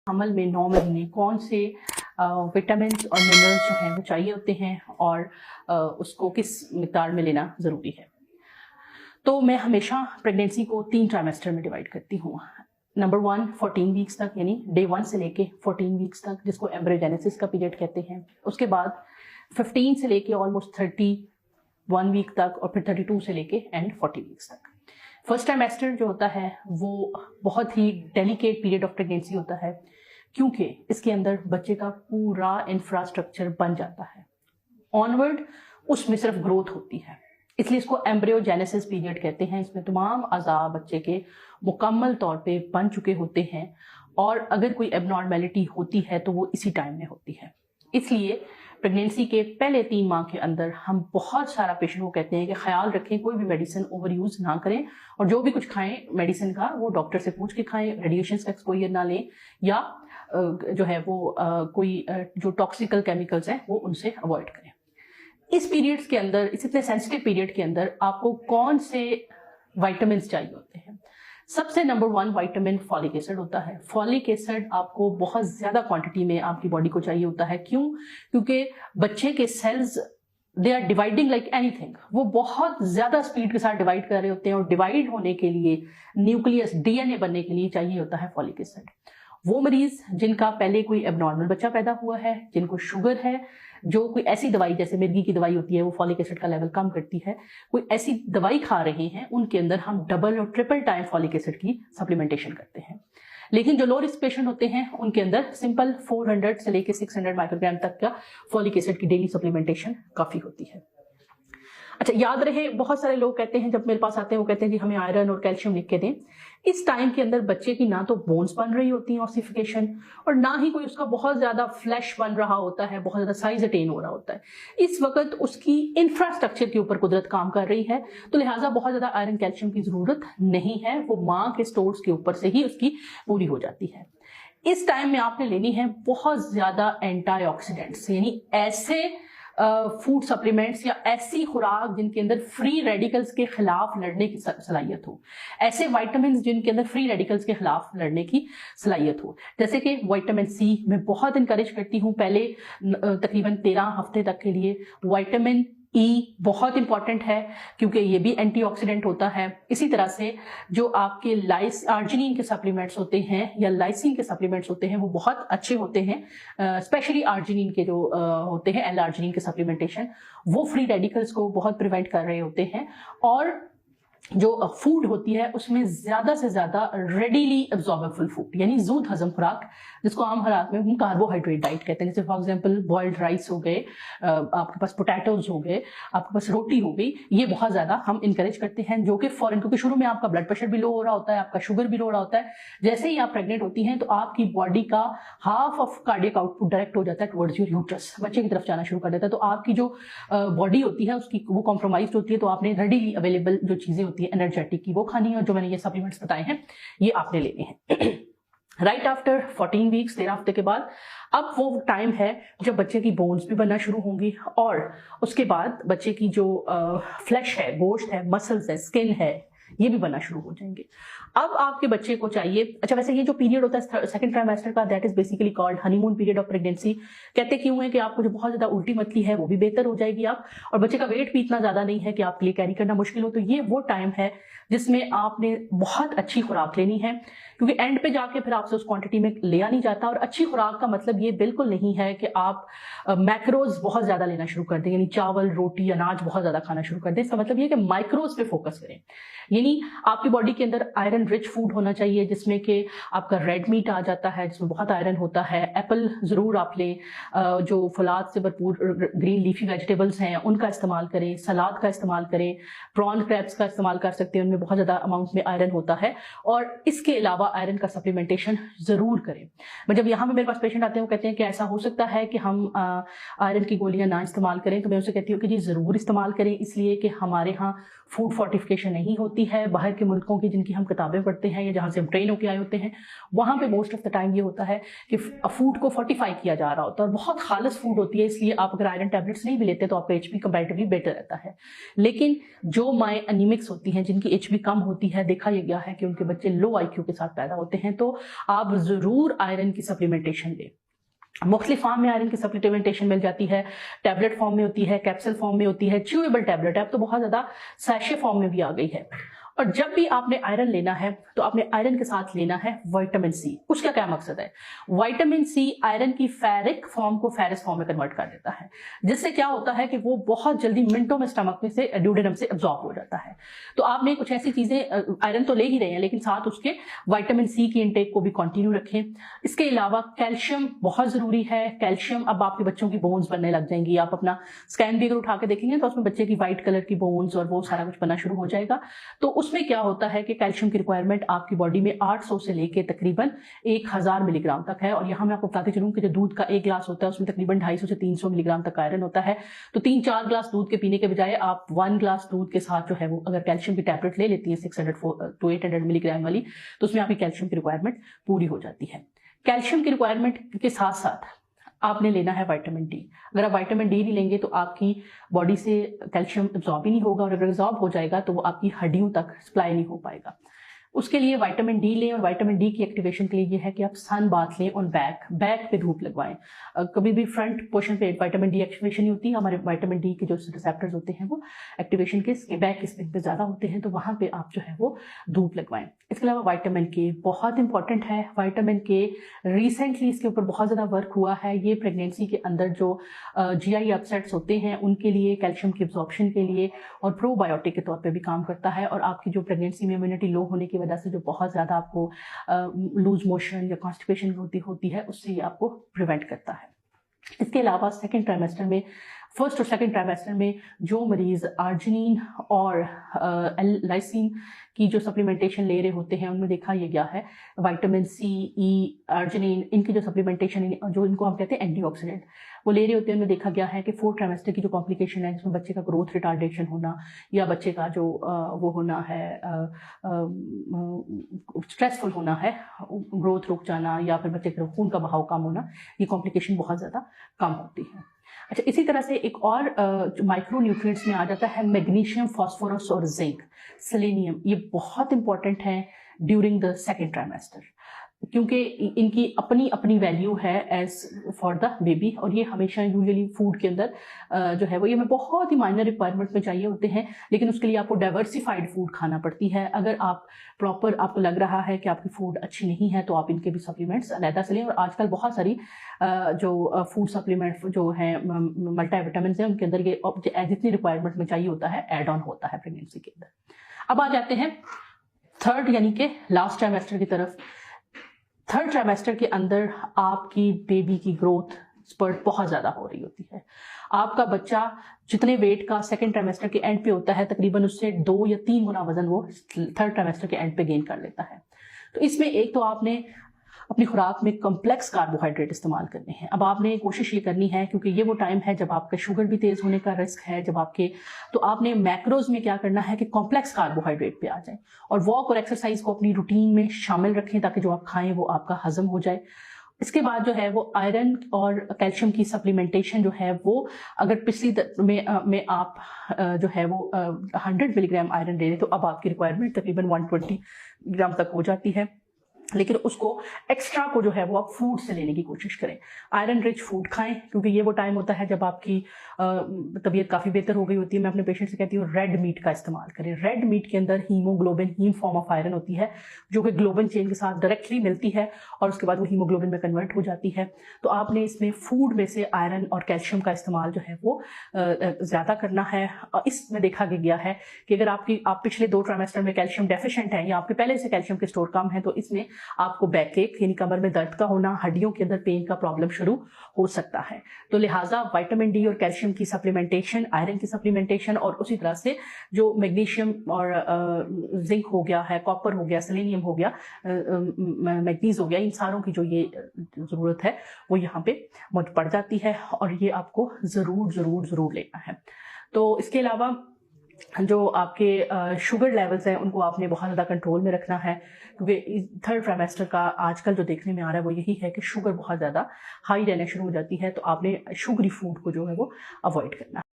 हमल में 9 महीने कौन से विटामिन और मिनरल्स जो हैं वो चाहिए होते हैं और उसको किस मिकदार में लेना ज़रूरी है। तो मैं हमेशा प्रेगनेंसी को 3 ट्राइमेस्टर में डिवाइड करती हूँ। नंबर 1 14 वीक्स तक, यानी डे 1 से लेके 14 वीक्स तक, जिसको एम्ब्रियोजेनेसिस का पीरियड कहते हैं। उसके बाद 15 से लेके ऑलमोस्ट 31 वीक तक, और फिर 32 से लेके एंड 40 वीक्स तक। फर्स्ट ट्राइमेस्टर जो होता है वो बहुत ही डेलिकेट पीरियड ऑफ प्रेगनेंसी होता है, क्योंकि इसके अंदर बच्चे का पूरा इंफ्रास्ट्रक्चर बन जाता है। ऑनवर्ड उसमें सिर्फ ग्रोथ होती है, इसलिए इसको एम्ब्रियोजेनेसिस पीरियड कहते हैं। इसमें तमाम अज़ा बच्चे के मुकम्मल तौर पे बन चुके होते हैं, और अगर कोई एबनॉर्मेलिटी होती है तो वो इसी टाइम में होती है। इसलिए प्रेगनेंसी के पहले 3 माह के अंदर हम बहुत सारा पेशेंट को कहते हैं कि ख्याल रखें, कोई भी मेडिसिन ओवर यूज ना करें, और जो भी कुछ खाएं मेडिसिन का वो डॉक्टर से पूछ के खाएं, रेडिएशन का एक्सपोजर ना लें, या जो है वो कोई जो टॉक्सिकल केमिकल्स हैं वो उनसे अवॉइड करें। इस पीरियड्स के अंदर, इस इतने सेंसिटिव पीरियड के अंदर आपको कौन से विटामिन चाहिए होते हैं? सबसे नंबर 1 विटामिन फॉलिक एसिड होता है। फॉलिक एसिड आपको बहुत ज्यादा क्वांटिटी में आपकी बॉडी को चाहिए होता है। क्यों? क्योंकि बच्चे के cells they are dividing like anything, वो बहुत ज्यादा स्पीड के साथ डिवाइड कर रहे होते हैं, और डिवाइड होने के लिए न्यूक्लियस डीएनए बनने के लिए चाहिए होता है फॉलिक एसिड। वो मरीज जिनका पहले कोई एबनॉर्मल बच्चा पैदा हुआ है, जिनको शुगर है, जो कोई ऐसी दवाई जैसे मिर्गी की दवाई होती है वो फॉलिक एसिड का लेवल कम करती है, कोई ऐसी दवाई खा रहे हैं, उनके अंदर हम डबल और ट्रिपल टाइम फॉलिक एसिड की सप्लीमेंटेशन करते हैं। लेकिन जो लो रिस्क पेशेंट होते हैं उनके अंदर सिंपल 400 से लेके 600 माइक्रोग्राम तक का फॉलिक एसिड की डेली सप्लीमेंटेशन काफी होती है। अच्छा, याद रहे, बहुत सारे लोग कहते हैं जब मेरे पास आते हैं वो कहते हैं कि हमें आयरन और कैल्शियम लिख के दें। इस टाइम के अंदर बच्चे की ना तो बोन्स बन रही होती हैं ऑसिफिकेशन, और ना ही कोई उसका बहुत ज्यादा फ्लैश बन रहा होता है, बहुत ज्यादा साइज अटेन हो रहा होता है। इस वक्त उसकी इंफ्रास्ट्रक्चर के ऊपर कुदरत काम कर रही है, तो लिहाजा बहुत ज्यादा आयरन कैल्शियम की जरूरत नहीं है, वो माँ के स्टोर्स के ऊपर से ही उसकी पूरी हो जाती है। इस टाइम में आपने लेनी है बहुत ज्यादा एंटीऑक्सीडेंट्स, यानी ऐसे फूड सप्लीमेंट्स या ऐसी खुराक जिनके अंदर फ्री रेडिकल्स के खिलाफ लड़ने की सलाहियत हो, ऐसे विटामिन जिनके अंदर फ्री रेडिकल्स के खिलाफ लड़ने की सलाहियत हो। जैसे कि विटामिन सी मैं बहुत इंकरेज करती हूँ पहले तकरीबन 13 हफ्ते तक के लिए। विटामिन ई बहुत इंपॉर्टेंट है क्योंकि ये भी एंटीऑक्सीडेंट होता है। इसी तरह से जो आपके आर्जिनिन के सप्लीमेंट्स होते हैं या लाइसिन के सप्लीमेंट्स होते हैं वो बहुत अच्छे होते हैं, स्पेशली आर्जिनिन के जो होते हैं, एल आर्जिनिन के सप्लीमेंटेशन, वो फ्री रेडिकल्स को बहुत प्रिवेंट कर रहे होते हैं। और जो फूड होती है उसमें ज्यादा से ज्यादा रेडीली एब्जॉर्बेबल फूड, यानी जूद हजम खुराक, जिसको आम हालात में हम कार्बोहाइड्रेट डाइट कहते हैं। जैसे फॉर एग्जांपल बॉइल्ड राइस हो गए, आपके पास पोटैटोज हो गए, आपके पास रोटी हो गई, ये बहुत ज्यादा हम इंकरेज करते हैं, जो कि फॉरन, क्योंकि शुरू में आपका ब्लड प्रेशर भी लो हो रहा होता है, आपका शुगर भी लो हो रहा होता है। जैसे ही आप प्रेग्नेंट होती हैं तो आपकी बॉडी का half of cardiac output direct हो जाता है टुवर्ड्स योर यूट्रस, बच्चे की तरफ जाना शुरू कर देता है। तो आपकी जो बॉडी होती है उसकी वो कॉम्प्रोमाइज होती है, तो आपने रेडीली अवेलेबल जो चीजें होती है एनर्जेटिक की वो खानी है, और जो मैंने ये सप्लीमेंट्स बताए हैं ये आपने लेने हैं। राइट आफ्टर 14 वीक्स, 13 हफ्ते के बाद, अब वो टाइम है जब बच्चे की बोन्स भी बनना शुरू होंगी, और उसके बाद बच्चे की जो फ्लैश है, गोश्त है, मसल्स है, स्किन है, ये भी बनना शुरू हो जाएंगे। अब आपके बच्चे को चाहिए, अच्छा वैसे ये जो पीरियड होता है सेकंड ट्राइमेस्टर का, that is basically called honeymoon period of pregnancy. कहते क्यों है कि आपको जो बहुत ज्यादा उल्टी मतली है वो भी बेहतर हो जाएगी आप, और बच्चे का वेट भी इतना ज्यादा नहीं है कि आपके लिए कैरी करना मुश्किल हो। तो ये वो टाइम है जिसमें आपने बहुत अच्छी खुराक लेनी है, क्योंकि एंड पे जाके फिर आपसे उस क्वांटिटी में लिया नहीं जाता। और अच्छी खुराक का मतलब ये बिल्कुल नहीं है कि आप मैक्रोज बहुत ज्यादा लेना शुरू कर दें, यानी चावल, रोटी, अनाज बहुत ज्यादा खाना शुरू कर दें। इसका मतलब ये कि माइक्रोज पे फोकस करें, यानी आपकी बॉडी के अंदर आयरन रिच फूड होना चाहिए, जिसमें कि आपका रेड मीट आ जाता है जिसमें बहुत आयरन होता है। एप्पल जरूर आप लें, जो फलाद से भरपूर ग्रीन लीफी वेजिटेबल्स हैं उनका इस्तेमाल करें, सलाद का इस्तेमाल करें, प्रॉन क्रैब्स का इस्तेमाल कर सकते हैं, उनमें बहुत ज्यादा अमाउंट में आयरन होता है। और इसके अलावा आयरन का सप्लीमेंटेशन जरूर करें। मैं जब यहाँ पे मेरे पास पेशेंट आते हैं वो कहते हैं कि ऐसा हो सकता है कि हम आयरन की गोलियां ना इस्तेमाल करें, तो मैं उनसे कहती हूँ कि जी जरूर इस्तेमाल करें, इसलिए कि हमारे यहाँ फूड फोर्टिफिकेशन नहीं होती होती है बाहर के मुल्कों की जिनकी हम किताबें पढ़ते हैं या जहाँ से हम ट्रेन होकर आए होते हैं, वहाँ पे मोस्ट ऑफ द टाइम ये होता है कि फूड को फोर्टिफाई किया जा रहा होता है और बहुत खालिस फूड होती है, इसलिए आप अगर आयरन टैबलेट्स नहीं भी लेते तो आपका एचपी कंपैरेटिवली बेटर रहता है। लेकिन जो माएँ अनीमिक्स होती हैं, जिनकी एचपी कम होती है, देखा यह गया है कि उनके बच्चे लो आईक्यू के साथ पैदा होते हैं, तो आप जरूर आयरन की सप्लीमेंटेशन लें। मुख्तलिफ फॉर्म में आयरन की सप्लीमेंटेशन मिल जाती है, टैबलेट फॉर्म में होती है, कैप्सूल फॉर्म में होती है, च्यूएबल टैबलेट है, अब तो बहुत ज्यादा सैशे फॉर्म में भी आ गई है। और जब भी आपने आयरन लेना है तो आपने आयरन के साथ लेना है विटामिन सी। उसका क्या मकसद है? विटामिन सी आयरन की फेरिक फॉर्म को फेरस फॉर्म में कन्वर्ट कर देता है, जिससे क्या होता है कि वो बहुत जल्दी मिनटों में स्टमक में से ड्यूडेनम से एब्जॉर्ब हो जाता है। तो आपने कुछ ऐसी चीजें, आयरन तो ले ही रहे हैं लेकिन साथ उसके विटामिन सी की इंटेक को भी कंटिन्यू रखें। इसके अलावा कैल्शियम बहुत जरूरी है। कैल्शियम, अब आपके बच्चों की बोन्स बनने लग जाएंगी, आप अपना स्कैन भी अगर उठा के देखेंगे तो उसमें बच्चे की व्हाइट कलर की बोन्स और वो सारा कुछ बनना शुरू हो जाएगा। तो उसमें क्या होता है कि कैल्शियम की रिक्वायरमेंट आपकी बॉडी में 800 से लेके तकरीबन 1000 मिलीग्राम तक है। और यहाँ मैं आपको बताते चलूं कि जो दूध का एक ग्लास होता है उसमें तकरीबन 250 से 300 मिलीग्राम तक आयरन होता है। तो 3-4 ग्लास दूध के पीने के बजाय आप 1 ग्लास दूध के साथ जो है वो अगर कैल्शियम की टैबलेट ले लेती है 600 to 800 मिलीग्राम वाली, तो उसमें आपकी कैल्शियम की रिक्वायरमेंट पूरी हो जाती है। कैल्शियम की रिक्वायरमेंट के साथ साथ आपने लेना है विटामिन डी। अगर आप विटामिन डी नहीं लेंगे तो आपकी बॉडी से कैल्शियम एब्जॉर्ब ही नहीं होगा, और अगर एब्जॉर्ब हो जाएगा तो वो आपकी हड्डियों तक सप्लाई नहीं हो पाएगा। उसके लिए विटामिन डी लें, और विटामिन डी की एक्टिवेशन के लिए ये है कि आप सन बाथ लें ऑन बैक पे धूप लगवाएं। कभी भी फ्रंट पोर्शन पे विटामिन डी एक्टिवेशन नहीं होती, हमारे विटामिन डी के जो रिसेप्टर्स होते हैं वो एक्टिवेशन के बैक के स्किन पे ज्यादा होते हैं, तो वहां पे आप जो है वो धूप लगवाएं। इसके अलावा विटामिन के बहुत इंपॉर्टेंट है। विटामिन के रिसेंटली इसके ऊपर बहुत ज्यादा वर्क हुआ है। ये प्रेगनेंसी के अंदर जो जीआई अपसेट्स होते हैं उनके लिए, कैल्शियम की एब्जॉर्प्शन के लिए और प्रोबायोटिक के तौर पे भी काम करता है, और आपकी जो प्रेगनेंसी में इम्यूनिटी लो होने की वजह से जो बहुत ज्यादा आपको लूज मोशन या कॉन्स्टिपेशन होती है उससे ये आपको प्रिवेंट करता है। इसके अलावा सेकेंड ट्राइमेस्टर में, फर्स्ट और सेकेंड ट्राइमेस्टर में जो मरीज आर्जिनिन और लाइसिन की जो सप्लीमेंटेशन ले रहे होते हैं उनमें देखा यह गया है विटामिन सी, ई, आर्जिनिन, इनकी जो सप्लीमेंटेशन जो इनको हम कहते हैं एंटीऑक्सीडेंट, वो ले रहे होते हैं, उनमें देखा गया है कि फोर्थ ट्राइमेस्टर की जो कॉम्प्लिकेशन है जिसमें बच्चे का ग्रोथ रिटार्डेशन होना या बच्चे का जो वो होना है स्ट्रेसफुल होना है, ग्रोथ रुक जाना या फिर बच्चे का खून का बहाव कम होना, ये कॉम्प्लिकेशन बहुत ज़्यादा कम होती है। अच्छा, इसी तरह से एक और माइक्रो न्यूट्रिएंट्स में आ जाता है मैग्नीशियम, फास्फोरस और जिंक, सेलेनियम। ये बहुत इंपॉर्टेंट है ड्यूरिंग द सेकेंड ट्राइमेस्टर, क्योंकि इनकी अपनी अपनी वैल्यू है एज फॉर द बेबी, और ये हमेशा यूजुअली फूड के अंदर जो है वो ये हमें बहुत ही माइनर रिक्वायरमेंट में चाहिए होते हैं, लेकिन उसके लिए आपको डाइवर्सिफाइड फूड खाना पड़ती है। अगर आप प्रॉपर आपको लग रहा है कि आपकी फूड अच्छी नहीं है तो आप इनके भी सप्लीमेंट्स अलहदा से लें। और आजकल बहुत सारी जो फूड सप्लीमेंट जो है मल्टीविटामिन है उनके अंदर ये जितनी रिक्वायरमेंट में चाहिए होता है एड ऑन होता है प्रेगनेंसी के अंदर। अब आ जाते हैं थर्ड यानी कि लास्ट ट्राइमेस्टर की तरफ। थर्ड ट्राइमेस्टर के अंदर आपकी बेबी की ग्रोथ स्पर्ट बहुत ज्यादा हो रही होती है। आपका बच्चा जितने वेट का सेकेंड ट्राइमेस्टर के एंड पे होता है तकरीबन उससे 2 या 3 गुना वजन वो थर्ड ट्राइमेस्टर के एंड पे गेन कर लेता है। तो इसमें एक तो आपने अपनी खुराक में कॉम्प्लेक्स कार्बोहाइड्रेट इस्तेमाल करने हैं। अब आपने कोशिश ये करनी है, क्योंकि ये वो टाइम है जब आपका शुगर भी तेज होने का रिस्क है, जब आपके, तो आपने मैक्रोज में क्या करना है कि कॉम्प्लेक्स कार्बोहाइड्रेट पे आ जाए, और वॉक और एक्सरसाइज को अपनी रूटीन में शामिल रखें ताकि जो आप खाएं वो आपका हजम हो जाए। इसके बाद जो है वो आयरन और कैल्शियम की सप्लीमेंटेशन जो है वो, अगर पिछली में आप जो है वो 100 मिलीग्राम आयरन ले रहे तो अब आपकी रिक्वायरमेंट तकरीबन 120 ग्राम तक हो जाती है, लेकिन उसको एक्स्ट्रा को जो है वो आप फूड से लेने की कोशिश करें। आयरन रिच फूड खाएं, क्योंकि ये वो टाइम होता है जब आपकी तबीयत काफ़ी बेहतर हो गई होती है। मैं अपने पेशेंट से कहती हूँ रेड मीट का इस्तेमाल करें। रेड मीट के अंदर haemoglobin, haem form of iron होती है जो कि ग्लोबिन चेन के साथ डायरेक्टली मिलती है और उसके बाद वो हीमोग्लोबिन में कन्वर्ट हो जाती है। तो आपने इसमें फूड में से आयरन और कैल्शियम का इस्तेमाल जो है वो ज़्यादा करना है। इसमें देखा गया है कि अगर आप पिछले 2 ट्राइमेस्टर में कैल्शियम डेफिशिएंट है या आपके पहले से कैल्शियम के स्टोर कम है तो इसमें आपको बैकएक यानी कमर में दर्द का होना, हड्डियों के अंदर पेन का प्रॉब्लम शुरू हो सकता है। तो लिहाजा विटामिन डी और कैल्शियम की सप्लीमेंटेशन, आयरन की सप्लीमेंटेशन और उसी तरह से जो मैग्नीशियम और जिंक हो गया है, कॉपर हो गया, सेलेनियम हो गया, मैग्नीज हो गया, इन सारों की जो ये जरूरत है वो यहाँ पे पड़ जाती है और ये आपको जरूर जरूर जरूर लेना है। तो इसके अलावा जो आपके शुगर लेवल्स हैं उनको आपने बहुत ज़्यादा कंट्रोल में रखना है, क्योंकि थर्ड ट्राइमेस्टर का आजकल जो देखने में आ रहा है वो यही है कि शुगर बहुत ज़्यादा हाई रहना शुरू हो जाती है, तो आपने शुगरी फूड को जो है वो अवॉइड करना है।